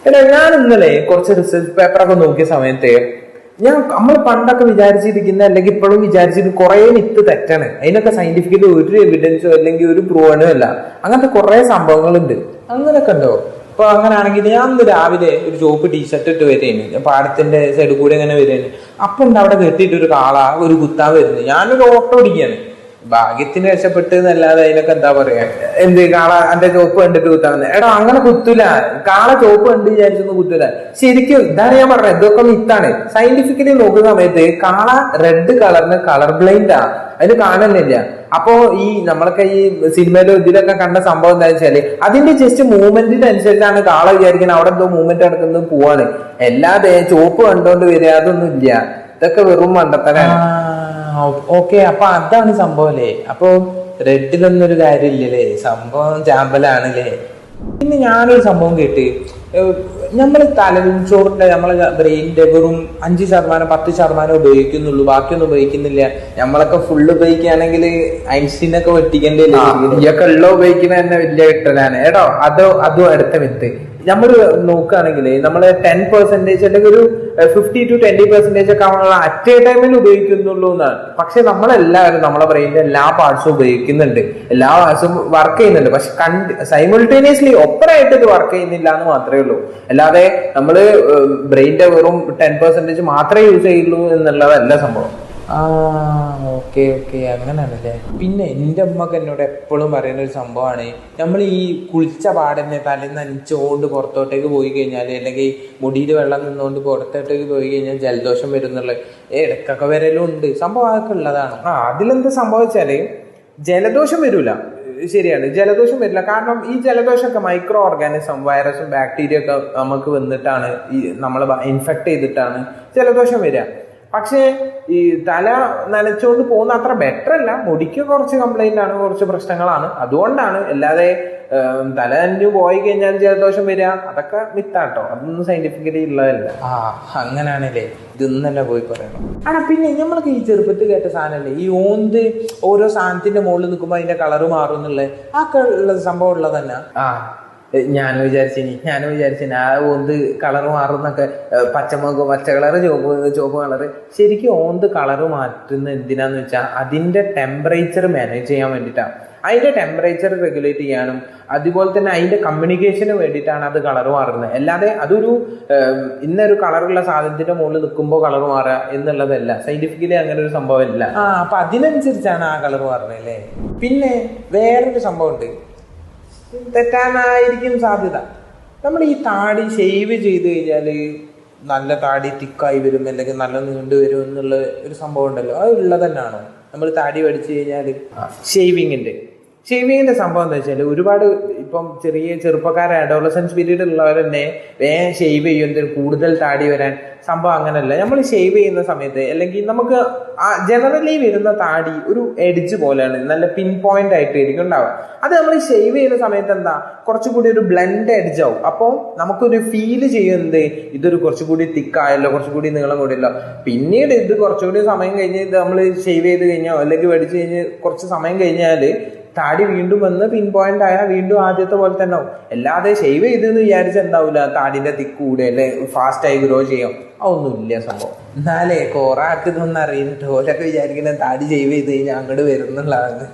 പിന്നെ ഞാൻ ഇന്നലെ കുറച്ച് റിസർച്ച് പേപ്പറൊക്കെ നോക്കിയ സമയത്ത് നമ്മൾ പണ്ടൊക്കെ വിചാരിച്ചിരിക്കുന്ന അല്ലെങ്കിൽ ഇപ്പോഴും വിചാരിച്ചിട്ട് കുറെ മിത്ത് തെറ്റാണ്. അതിനൊക്കെ സയന്റിഫിക്കലി ഒരു എവിഡൻസോ അല്ലെങ്കിൽ ഒരു പ്രൂവനോ അല്ല. അങ്ങനത്തെ കുറെ സംഭവങ്ങളുണ്ട്. അങ്ങനെയൊക്കെ ഉണ്ടോ? ഇപ്പൊ അങ്ങനെയാണെങ്കിൽ ഞാൻ ഇന്ന് രാവിലെ ഒരു ചുവപ്പ് ടീഷർട്ട് ഇട്ട് വരേന്, പാടത്തിന്റെ സൈഡിൽ കൂടെ ഇങ്ങനെ വരേന്. അപ്പൊ ഉണ്ട് അവിടെ കെട്ടിയിട്ട് ഒരു കാള ഒരു കുത്താൻ വരുന്നത്. ഞാനൊരു ഓട്ടോ ഓടിക്കാണ്. ഭാഗ്യത്തിന് രക്ഷപ്പെട്ട് എന്നല്ലാതെ അതിനൊക്കെ എന്താ പറയാ, എന്ത് കാള എന്റെ ചോപ്പ് കണ്ടിട്ട് കുത്താവുന്നത്. എടാ അങ്ങനെ കുത്തൂല, കാള ചോപ്പ് കണ്ട് വിചാരിച്ചൊന്നും കുത്തൂല. ശരിക്കും ഇതാണ് ഞാൻ പറഞ്ഞത്, ഇതൊക്കെ മിത്താണ്. സയന്റിഫിക്കലി നോക്കുന്ന സമയത്ത് കാള റെഡ് കളറിന് കളർ ബ്ലൈൻഡാ, അതിന് കാണുന്നില്ല. അപ്പോ ഈ നമ്മളൊക്കെ ഈ സിനിമയിലും ഇതിലൊക്കെ കണ്ട സംഭവം എന്താ വെച്ചാല് അതിന്റെ ജസ്റ്റ് മൂവ്മെന്റിന് അനുസരിച്ചാണ് കാള വിചാരിക്കുന്നത് അവിടെ എന്തോ മൂവ്മെന്റ് നടക്കുന്നത് പോവാണ്. അല്ലാതെ ചോപ്പ് കണ്ടോണ്ട് വരിക അതൊന്നും ഇല്ല. ഇതൊക്കെ വെറും മണ്ടത്തരാണ്. ഓക്കെ, അപ്പൊ അതാണ് സംഭവം അല്ലേ? അപ്പൊ റെഡിലൊന്നും ഒരു കാര്യമില്ലല്ലേ, സംഭവം ചാമ്പലാണല്ലേ? പിന്നെ ഞാനൊരു സംഭവം കേട്ട്, നമ്മള് തലച്ചോറിന്റെ നമ്മളെ ബ്രെയിനിന്റെ വെറും 5% 10% ഉപയോഗിക്കുന്നുള്ളൂ, ബാക്കിയൊന്നും ഉപയോഗിക്കുന്നില്ല. നമ്മളൊക്കെ ഫുള്ള് ഉപയോഗിക്കുകയാണെങ്കിൽ ഐൻസ്റ്റീനൊക്കെ വെട്ടിക്കേണ്ടി ഇയൊക്കെ ഉള്ള ഉപയോഗിക്കുന്ന തന്നെ വലിയ കിട്ടലാണ് കേട്ടോ. അതും അടുത്ത മിത്ത്. നമ്മൾ നോക്കുകയാണെങ്കിൽ നമ്മള് 10% അല്ലെങ്കിൽ ഒരു 50 to 20% ഒക്കെ നമ്മൾ അറ്റ് എ ടൈമിൽ ഉപയോഗിക്കുന്നുള്ളൂ എന്നാണ്. പക്ഷെ നമ്മളെല്ലാവരും നമ്മളെ ബ്രെയിനിന്റെ എല്ലാ പാർട്സും ഉപയോഗിക്കുന്നുണ്ട്, എല്ലാ പാർട്സും വർക്ക് ചെയ്യുന്നുണ്ട്. പക്ഷെ സൈമൾട്ടേനിയസ്ലി ഒപ്പറായിട്ട് ഇത് വർക്ക് ചെയ്യുന്നില്ല എന്ന് മാത്രമേ ഉള്ളൂ. അല്ലാതെ നമ്മള് ബ്രെയിനിന്റെ വെറും 10% മാത്രമേ യൂസ് ചെയ്യുള്ളൂ എന്നുള്ളതല്ല സംഭവം. ഓക്കെ ഓക്കെ, അങ്ങനെയാണല്ലേ. പിന്നെ എൻ്റെ അമ്മക്ക് എന്നോട് എപ്പോഴും പറയുന്ന ഒരു സംഭവമാണ്, നമ്മൾ ഈ കുളിച്ച പാടന്നെ തലേന്ന് നനച്ചുകൊണ്ട് പുറത്തോട്ടേക്ക് പോയി കഴിഞ്ഞാൽ, അല്ലെങ്കിൽ മുടിയിൽ വെള്ളം നിന്നുകൊണ്ട് പുറത്തോട്ടേക്ക് പോയി കഴിഞ്ഞാൽ ജലദോഷം വരുന്നുള്ള ഇടക്കൊക്കെ വരലും ഉണ്ട്. സംഭവം അതൊക്കെ ഉള്ളതാണ്. അതിലെന്ത് സംഭവിച്ചാല് ജലദോഷം വരൂല, ശരിയാണ്, ജലദോഷം വരില്ല. കാരണം ഈ ജലദോഷമൊക്കെ മൈക്രോ ഓർഗാനിസം, വൈറസും ബാക്ടീരിയ ഒക്കെ നമുക്ക് വന്നിട്ടാണ് ഈ നമ്മളെ ഇൻഫെക്ട് ചെയ്തിട്ടാണ് ജലദോഷം വരിക. പക്ഷേ ഈ തല നനച്ചുകൊണ്ട് പോകുന്ന അത്ര ബെറ്റർ അല്ല. മുടിക്ക് കുറച്ച് കംപ്ലൈന്റ് ആണ്, കുറച്ച് പ്രശ്നങ്ങളാണ്, അതുകൊണ്ടാണ്. അല്ലാതെ തല നനഞ്ഞു പോയി കഴിഞ്ഞാൽ ജലദോഷം വരിക അതൊക്കെ മിത്താട്ടോ, അതൊന്നും സയന്റിഫിക്കലി ഉള്ളതല്ല. അങ്ങനെയാണല്ലേ, ഇതൊന്നല്ല പോയി പറയണം. പിന്നെ നമ്മളൊക്കെ ഈ ചെറുപ്പത്തിൽ കേട്ട സാധനമല്ലേ ഈ ഓന്ത്, ഓരോ സാധനത്തിന്റെ മുകളിൽ നിൽക്കുമ്പോൾ അതിന്റെ കളറ് മാറും എന്നുള്ളത്, ആ ഉള്ള സംഭവം ഉള്ളത് തന്നെ. ഞാനും വിചാരിച്ചിനി ആ ഓന്ത് കളറ് മാറുന്നൊക്കെ, പച്ച കളറ് ചുവപ്പ് കളറ്. ശരിക്കും ഓന്ത് കളറ് മാറ്റുന്ന എന്തിനാന്ന് വെച്ചാൽ അതിന്റെ ടെമ്പറേച്ചർ മാനേജ് ചെയ്യാൻ വേണ്ടിയിട്ടാണ്. അതിന്റെ ടെമ്പറേച്ചർ റെഗുലേറ്റ് ചെയ്യാനും അതുപോലെ തന്നെ അതിന്റെ കമ്മ്യൂണിക്കേഷന് വേണ്ടിയിട്ടാണ് അത് കളർ മാറുന്നത്. അല്ലാതെ അതൊരു ഇന്നൊരു കളറുള്ള സാധനത്തിന്റെ മുകളിൽ നിൽക്കുമ്പോൾ കളർ മാറുക എന്നുള്ളതല്ല. സയന്റിഫിക്കലി അങ്ങനെ ഒരു സംഭവം ഇല്ല. അപ്പൊ അതിനനുസരിച്ചാണ് ആ കളർ മാറുന്നത് അല്ലേ. പിന്നെ വേറൊരു സംഭവം ഉണ്ട്, തെറ്റാനായിരിക്കും സാധ്യത. നമ്മൾ ഈ താടി ഷെയ്വ് ചെയ്ത് കഴിഞ്ഞാല് നല്ല താടി തിക്കായി വരും, അല്ലെങ്കിൽ നല്ല നീണ്ടു വരും എന്നുള്ള ഒരു സംഭവം ഉണ്ടല്ലോ, അത് ഉള്ളത് തന്നെയാണോ? നമ്മൾ താടി പഠിച്ചു കഴിഞ്ഞാല് ഷേവിങ്ങിന്റെ സംഭവം എന്താ വെച്ചാൽ, ഒരുപാട് ഇപ്പം ചെറുപ്പക്കാരെ അഡോളസൻസ് പീരീഡ് ഉള്ളവർ തന്നെ വേഗം ഷേവ് ചെയ്യും കൂടുതൽ താടി വരാൻ. സംഭവം അങ്ങനെയല്ല. നമ്മൾ ഷേവ് ചെയ്യുന്ന സമയത്ത് അല്ലെങ്കിൽ നമുക്ക് ജനറലി വരുന്ന താടി ഒരു എഡ്ജ് പോലെയാണ്, നല്ല പിൻ പോയിന്റ് ആയിട്ടായിരിക്കും ഉണ്ടാവുക. അത് നമ്മൾ ഷേവ് ചെയ്യുന്ന സമയത്ത് എന്താ കുറച്ചുകൂടി ഒരു ബ്ലെൻഡ് എഡ്ജ് ആവും. അപ്പോൾ നമുക്കൊരു ഫീല് ചെയ്യുന്നത് ഇതൊരു കുറച്ചുകൂടി തിക്കായല്ലോ, കുറച്ചുകൂടി നീളം കൂടിയല്ലോ. പിന്നീട് ഇത് കുറച്ചുകൂടി സമയം കഴിഞ്ഞ് ഇത് നമ്മൾ ഷേവ് ചെയ്ത് കഴിഞ്ഞാൽ അല്ലെങ്കിൽ പഠിച്ചു കഴിഞ്ഞ് കുറച്ച് സമയം കഴിഞ്ഞാൽ താടി വീണ്ടും വന്ന് പിൻ പോയിന്റ് ആയാൽ വീണ്ടും ആദ്യത്തെ പോലെ തന്നെ ആവും. അല്ലാതെ ഷേവ് ചെയ്തെന്ന് വിചാരിച്ച എന്താവില്ല, താടിന്റെ തിക്ക് കൂടെ അല്ലെ ഫാസ്റ്റായി ഗ്രോ ചെയ്യും, അതൊന്നുമില്ല സംഭവം. എന്നാലേ കൊറേ ആൾക്ക് ഇതൊന്നും അറിയുന്നുണ്ട്. ഓരൊക്കെ വിചാരിക്കുന്ന താടി ഷേവ് ചെയ്ത് കഴിഞ്ഞാൽ അങ്ങോട്ട് വരുന്നുള്ളതാണ്.